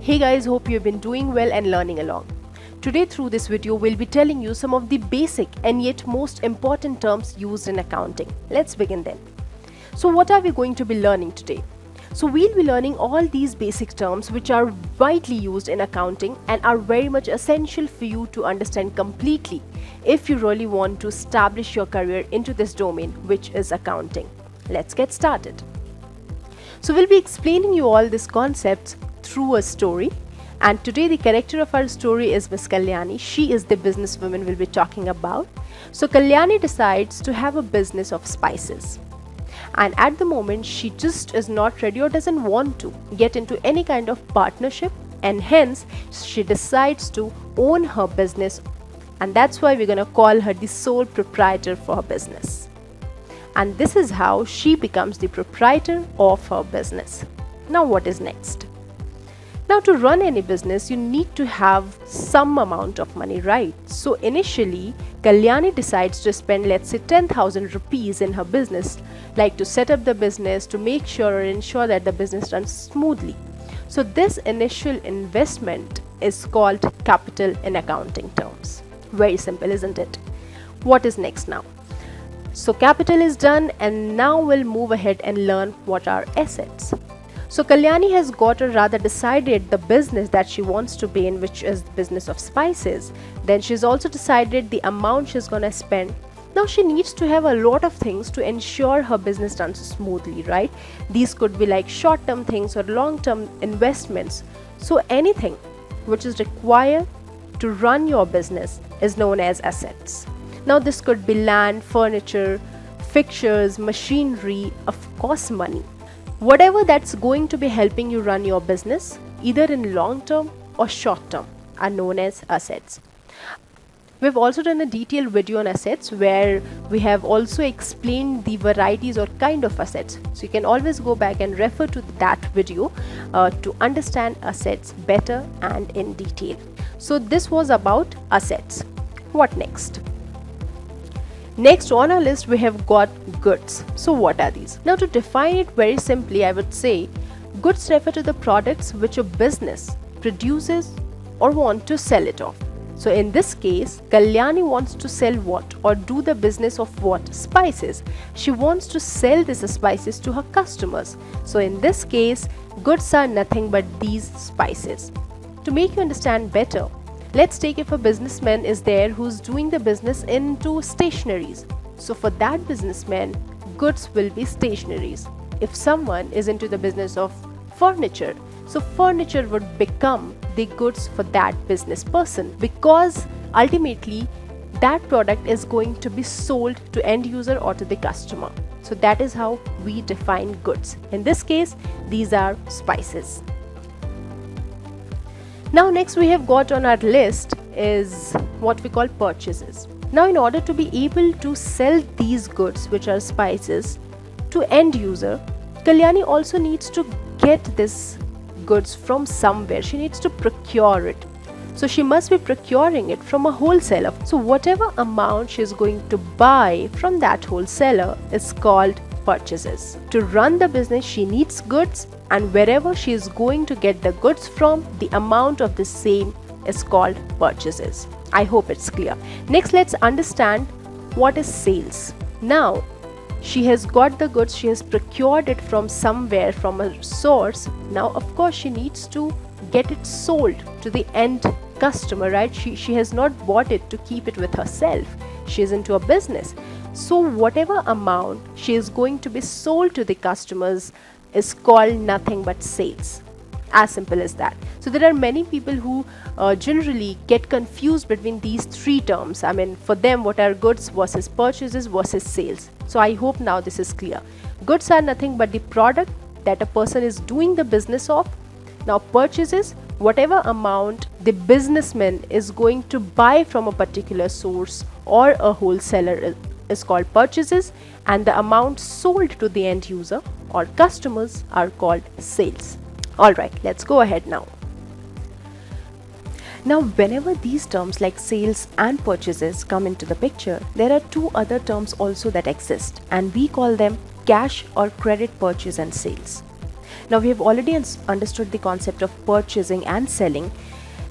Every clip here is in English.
Hey guys, hope you've been doing well and learning along. Today through this video, we'll be telling you some of the basic and yet most important terms used in accounting. Let's begin then. So what are we going to be learning today? So we'll be learning all these basic terms which are widely used in accounting and are very much essential for you to understand completely if you really want to establish your career into this domain, which is accounting. Let's get started. So we'll be explaining you all these concepts through a story, and today the character of our story is Miss Kalyani. She is the businesswoman we'll be talking about. So Kalyani decides to have a business of spices, and at the moment she just is not ready or doesn't want to get into any kind of partnership, and hence she decides to own her business, and that's why we're going to call her the sole proprietor for her business. And this is how she becomes the proprietor of her business. Now what is next? Now to run any business, you need to have some amount of money, right? So initially, Kalyani decides to spend, let's say, 10,000 rupees in her business, like to set up the business, to make sure or ensure that the business runs smoothly. So this initial investment is called capital in accounting terms. Very simple, isn't it? What is next now? So capital is done, and now we'll move ahead and learn what are assets. So Kalyani has got or rather decided the business that she wants to be in, which is the business of spices. Then she's also decided the amount she's gonna spend. Now she needs to have a lot of things to ensure her business runs smoothly, right? These could be like short-term things or long-term investments. So anything which is required to run your business is known as assets. Now this could be land, furniture, fixtures, machinery, of course money. Whatever that's going to be helping you run your business, either in long term or short term, are known as assets. We've also done a detailed video on assets where we have also explained the varieties or kind of assets. So you can always go back and refer to that video to understand assets better and in detail. So this was about assets. What next? Next on our list we have got goods. So what are these? Now to define it very simply, I would say goods refer to the products which a business produces or want to sell it off. So in this case, Kalyani wants to sell what or do the business of what? Spices. She wants to sell these spices to her customers. So in this case, goods are nothing but these spices. To make you understand better, let's take if a businessman is there who's doing the business into stationeries. So for that businessman, goods will be stationeries. If someone is into the business of furniture, so furniture would become the goods for that business person, because ultimately that product is going to be sold to end user or to the customer. So that is how we define goods. In this case, these are spices. Now next we have got on our list is what we call purchases. Now in order to be able to sell these goods, which are spices, to end user, Kalyani also needs to get this goods from somewhere. She needs to procure it. So she must be procuring it from a wholesaler. So whatever amount she is going to buy from that wholesaler is called purchases. To run the business, she needs goods, and wherever she is going to get the goods from, the amount of the same is called purchases. I hope it's clear. Next, let's understand what is sales. Now, she has got the goods, she has procured it from somewhere, from a source. Now, of course, she needs to get it sold to the end customer, right? She has not bought it to keep it with herself. She is into a business. So whatever amount she is going to be sold to the customers is called nothing but sales. As simple as that. So there are many people who generally get confused between these three terms. I mean, for them, what are goods versus purchases versus sales. So I hope now this is clear. Goods are nothing but the product that a person is doing the business of. Now purchases, whatever amount the businessman is going to buy from a particular source or a wholesaler is called purchases, and the amount sold to the end user or customers are called sales. Alright, let's go ahead now. Now whenever these terms like sales and purchases come into the picture, there are two other terms also that exist, and we call them cash or credit purchase and sales. Now we have already understood the concept of purchasing and selling.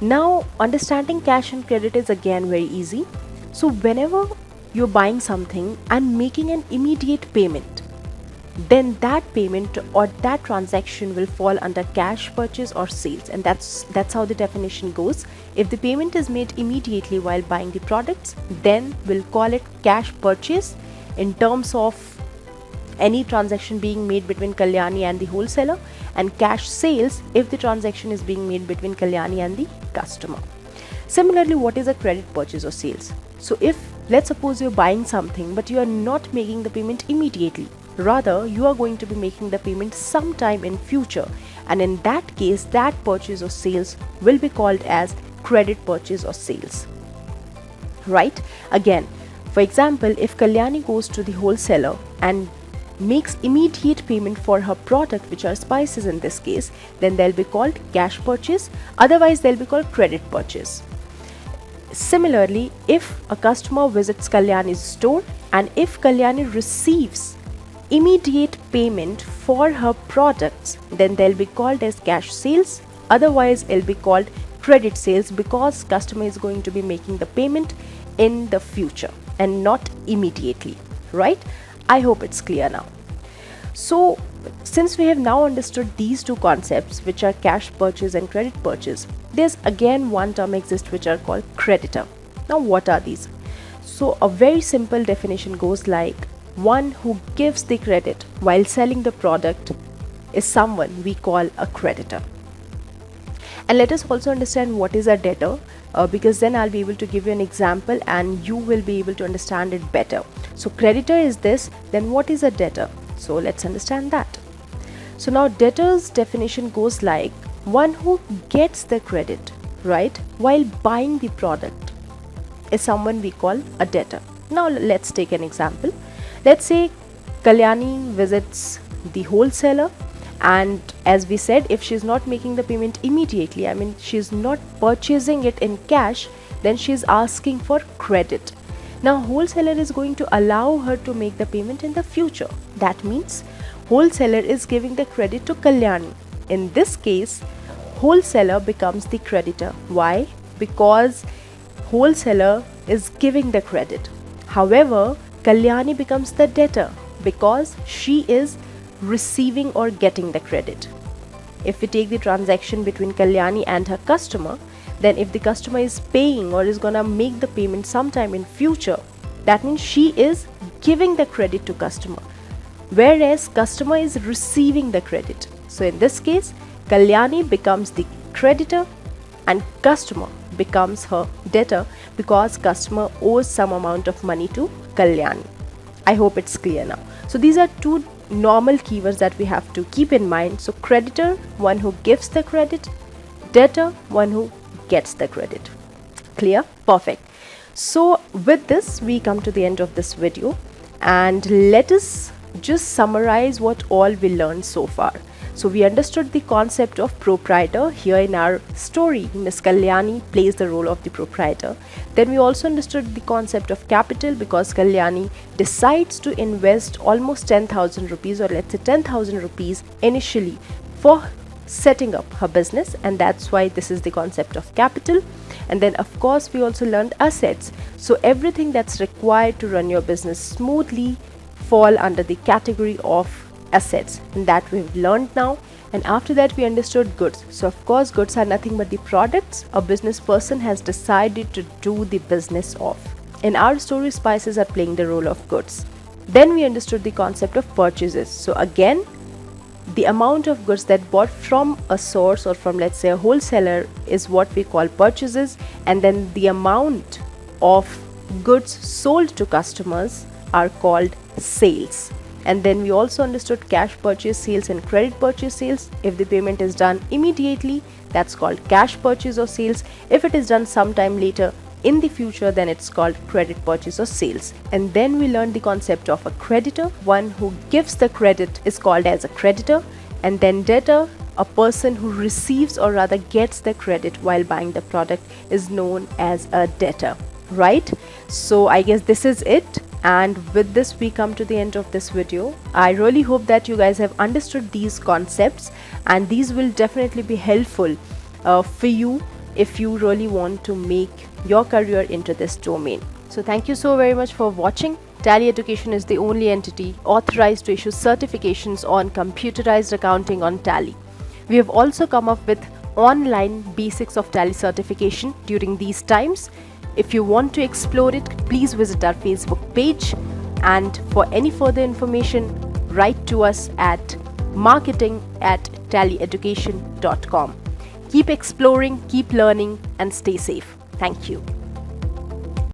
Now understanding cash and credit is again very easy. So whenever you're buying something and making an immediate payment, then that payment or that transaction will fall under cash purchase or sales, and that's how the definition goes. If the payment is made immediately while buying the products, then we'll call it cash purchase in terms of any transaction being made between Kalyani and the wholesaler, and cash sales if the transaction is being made between Kalyani and the customer. Similarly, what is a credit purchase or sales? So if, let's suppose you're buying something but you are not making the payment immediately, rather you are going to be making the payment sometime in future, and in that case that purchase or sales will be called as credit purchase or sales, right? Again, for example, if Kalyani goes to the wholesaler and makes immediate payment for her product, which are spices in this case, then they'll be called cash purchase, otherwise they'll be called credit purchase. Similarly, if a customer visits Kalyani's store and if Kalyani receives immediate payment for her products, then they'll be called as cash sales, otherwise it'll be called credit sales, because customer is going to be making the payment in the future and not immediately, right? I hope it's clear now. So since we have now understood these two concepts, which are cash purchase and credit purchase, there's again one term exists which are called creditor. Now what are these? So a very simple definition goes like, one who gives the credit while selling the product is someone we call a creditor. And let us also understand what is a debtor, because then I'll be able to give you an example and you will be able to understand it better. So creditor is this, then what is a debtor? So let's understand that. So now debtor's definition goes like, one who gets the credit, right, while buying the product is someone we call a debtor. Now let's take an example. Let's say Kalyani visits the wholesaler, and as we said, if she's not making the payment immediately, I mean she's not purchasing it in cash, then she's asking for credit. Now wholesaler is going to allow her to make the payment in the future. That means wholesaler is giving the credit to Kalyani. In this case, wholesaler becomes the creditor. Why? Because wholesaler is giving the credit. However, Kalyani becomes the debtor because she is receiving or getting the credit. If we take the transaction between Kalyani and her customer, then if the customer is paying or is gonna make the payment sometime in future, that means she is giving the credit to customer, whereas customer is receiving the credit. So in this case, Kalyani becomes the creditor and customer becomes her debtor because customer owes some amount of money to Kalyani. I hope it's clear now. So these are two normal keywords that we have to keep in mind. So creditor, one who gives the credit; debtor, one who gets the credit. Clear? Perfect. So with this, we come to the end of this video, and let us just summarize what all we learned so far. So we understood the concept of proprietor. Here in our story, Miss Kalyani plays the role of the proprietor. Then we also understood the concept of capital, because Kalyani decides to invest almost 10,000 rupees, or let's say 10,000 rupees initially for setting up her business, and that's why this is the concept of capital. And then of course we also learned assets. So everything that's required to run your business smoothly fall under the category of assets, and that we've learned now. And after that we understood goods. So of course goods are nothing but the products a business person has decided to do the business of. In our story, spices are playing the role of goods. Then we understood the concept of purchases. So again, the amount of goods that bought from a source or from, let's say, a wholesaler is what we call purchases, and then the amount of goods sold to customers are called sales. And then we also understood cash purchase sales and credit purchase sales. If the payment is done immediately, that's called cash purchase or sales. If it is done sometime later in the future, then it's called credit purchase or sales. And then we learned the concept of a creditor. One who gives the credit is called as a creditor. And then debtor, a person who receives or rather gets the credit while buying the product, is known as a debtor, right? So I guess this is it. And with this we come to the end of this video. I really hope that you guys have understood these concepts, and these will definitely be helpful for you if you really want to make your career into this domain. So thank you so very much for watching. Tally Education is the only entity authorized to issue certifications on computerized accounting on Tally. We have also come up with online basics of Tally certification during these times. If you want to explore it, please visit our Facebook page, and for any further information, write to us at marketing@tallyeducation.com. Keep exploring, keep learning, and stay safe. Thank you.